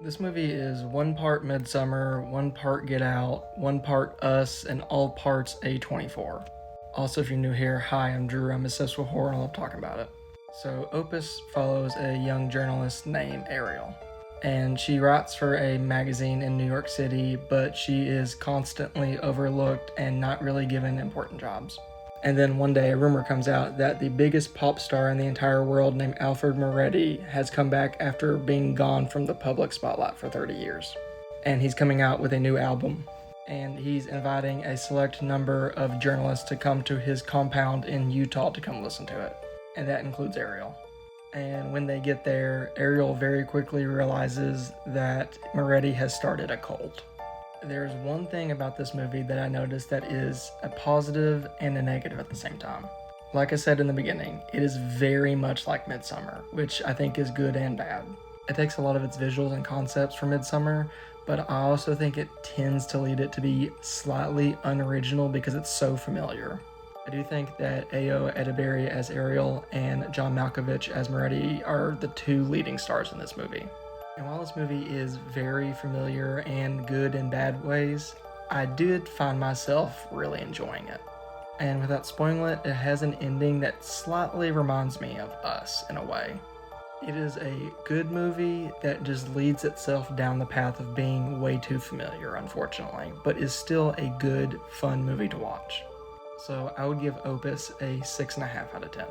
This movie is one part Midsummer, one part Get Out, one part Us, and all parts A24. Also, if you're new here, hi, I'm Drew. I'm obsessed with horror and I love talking about it. So, Opus follows a young journalist named Ariel, and she writes for a magazine in New York City, but she is constantly overlooked and not really given important jobs. And then one day a rumor comes out that the biggest pop star in the entire world named Alfred Moretti has come back after being gone from the public spotlight for 30 years. And he's coming out with a new album. And he's inviting a select number of journalists to come to his compound in Utah to come listen to it. And that includes Ariel. And when they get there, Ariel very quickly realizes that Moretti has started a cult. There's one thing about this movie that I noticed that is a positive and a negative at the same time. Like I said in the beginning, it is very much like Midsummer, which I think is good and bad. It takes a lot of its visuals and concepts from Midsummer, but I also think it tends to lead it to be slightly unoriginal because it's so familiar. I do think that Ayo Edebiri as Ariel and John Malkovich as Moretti are the two leading stars in this movie. And while this movie is very familiar and good in bad ways, I did find myself really enjoying it. And without spoiling it, it has an ending that slightly reminds me of Us in a way. It is a good movie that just leads itself down the path of being way too familiar, unfortunately, but is still a good, fun movie to watch. So I would give Opus a 6.5 out of 10.